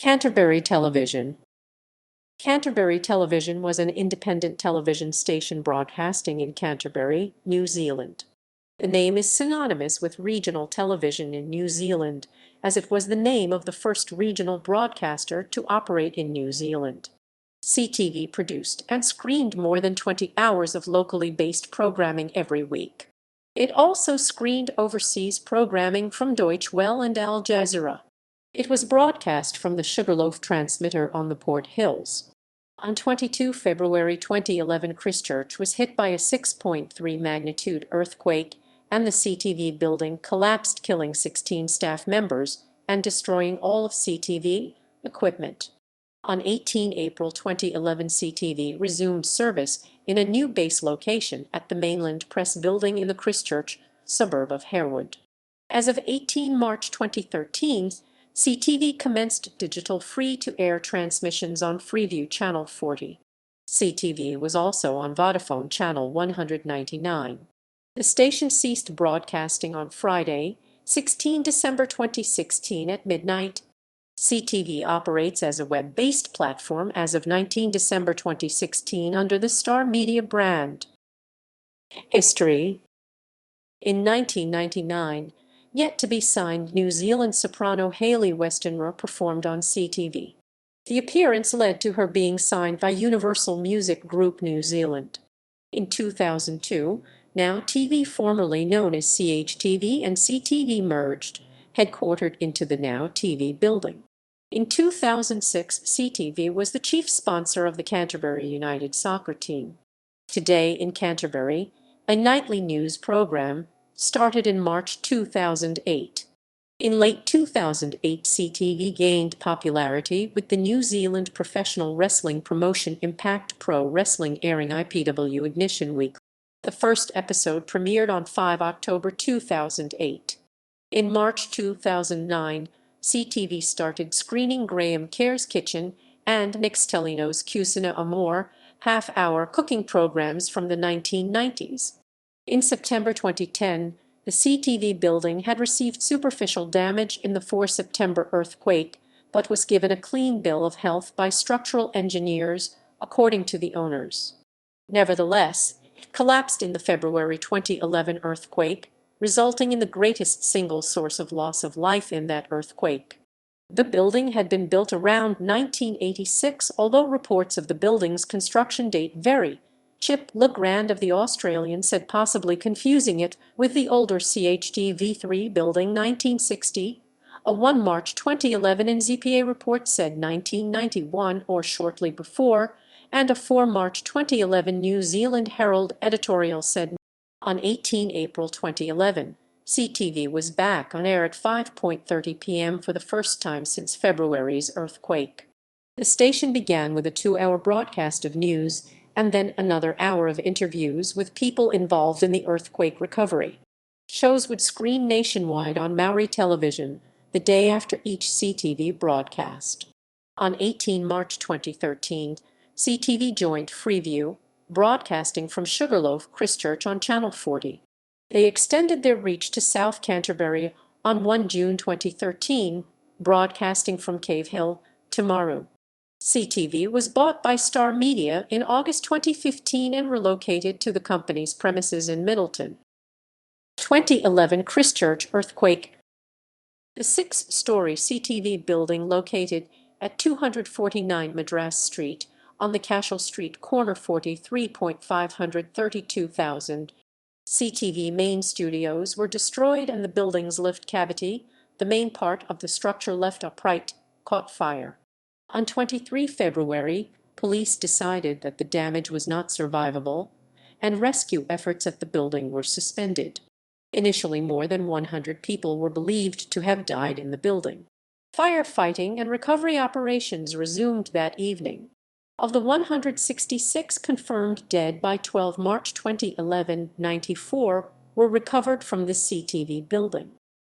Canterbury Television. Canterbury Television was an independent television station broadcasting in Canterbury, New Zealand. The name is synonymous with regional television in New Zealand, as it was the name of the first regional broadcaster to operate in New Zealand. CTV produced and screened more than 20 hours of locally based programming every week. It also screened overseas programming from Deutsche, Welle and Al Jazeera. It was broadcast from the Sugarloaf transmitter on the Port Hills. On 22 February 2011, Christchurch was hit by a 6.3 magnitude earthquake, and the CTV building collapsed, killing 16 staff members and destroying all of CTV equipment. On 18 April 2011, CTV resumed service in a new base location at the Mainland Press Building in the Christchurch suburb of Harewood. As of 18 March 2013, CTV commenced digital free-to-air transmissions on Freeview Channel 40. CTV was also on Vodafone Channel 199. The station ceased broadcasting on Friday, 16 December 2016 at midnight. CTV operates as a web-based platform as of 19 December 2016 under the Star Media brand. History. In 1999, yet-to-be-signed New Zealand soprano Hayley Westenra performed on CTV. The appearance led to her being signed by Universal Music Group New Zealand. In 2002, Now TV, formerly known as CHTV, and CTV merged, headquartered into the Now TV building. In 2006, CTV was the chief sponsor of the Canterbury United soccer team. Today in Canterbury, a nightly news program, started in March 2008. In late 2008, CTV gained popularity with the New Zealand professional wrestling promotion Impact Pro Wrestling airing IPW Ignition Week. The first episode premiered on 5 October 2008. In March 2009, CTV started screening Graham Care's Kitchen and Nick Stellino's Cucina Amore, half-hour cooking programs from the 1990s. In September 2010, the CTV building had received superficial damage in the 4 September earthquake, but was given a clean bill of health by structural engineers, according to the owners. Nevertheless, it collapsed in the February 2011 earthquake, resulting in the greatest single source of loss of life in that earthquake. The building had been built around 1986, although reports of the building's construction date vary. Chip Legrand of The Australian said, possibly confusing it with the older CHTV3 building 1960. A 1 March 2011 NZPA report said 1991 or shortly before, and a 4 March 2011 New Zealand Herald editorial said. On 18 April 2011, CTV was back on air at 5:30 p.m. for the first time since February's earthquake. The station began with a 2-hour broadcast of news and then another hour of interviews with people involved in the earthquake recovery. Shows would screen nationwide on Maori television the day after each CTV broadcast. On 18 March 2013, CTV joined Freeview, broadcasting from Sugarloaf, Christchurch on Channel 40. They extended their reach to South Canterbury on 1 June 2013, broadcasting from Cave Hill, Timaru. CTV was bought by Star Media in August 2015 and relocated to the company's premises in Middleton. 2011 Christchurch earthquake. The 6-story CTV building located at 249 Madras Street on the Cashel Street corner 43.532,000. CTV main studios were destroyed and the building's lift cavity, the main part of the structure left upright, caught fire. On 23 February, police decided that the damage was not survivable, and rescue efforts at the building were suspended. Initially, more than 100 people were believed to have died in the building. Firefighting and recovery operations resumed that evening. Of the 166 confirmed dead by 12 March 2011, 94 were recovered from the CTV building.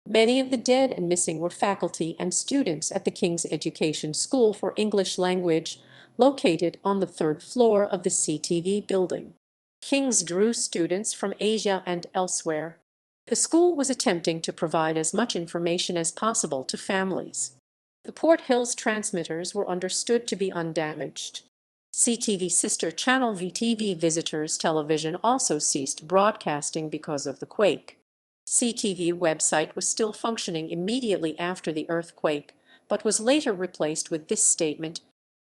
Many of the dead and missing were faculty and students at the King's Education School for English Language, located on the 3rd floor of the CTV building. King's drew students from Asia and elsewhere. The school was attempting to provide as much information as possible to families. The Port Hills transmitters were understood to be undamaged. CTV sister channel VTV Visitors Television also ceased broadcasting because of the quake. CTV website was still functioning immediately after the earthquake, but was later replaced with this statement: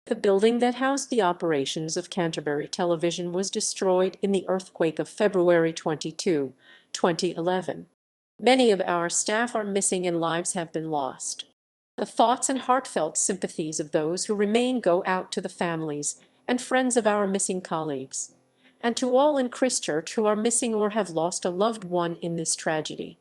"The building that housed the operations of Canterbury Television was destroyed in the earthquake of February 22, 2011. Many of our staff are missing and lives have been lost. The thoughts and heartfelt sympathies of those who remain go out to the families and friends of our missing colleagues, and to all in Christchurch who are missing or have lost a loved one in this tragedy."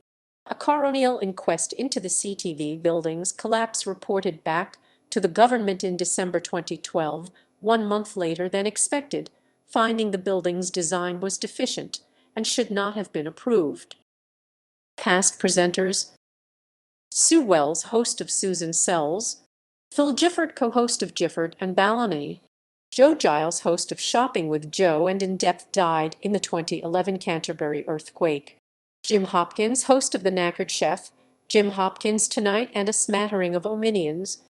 A coronial inquest into the CTV building's collapse reported back to the government in December 2012, 1 month later than expected, finding the building's design was deficient and should not have been approved. Past presenters: Sue Wells, host of Susan Sells; Phil Gifford, co-host of Gifford and Ballany; Joe Giles, host of Shopping with Joe and In Depth, died in the 2011 Canterbury earthquake; Jim Hopkins, host of The Knackered Chef, Jim Hopkins Tonight and a smattering of Ominions;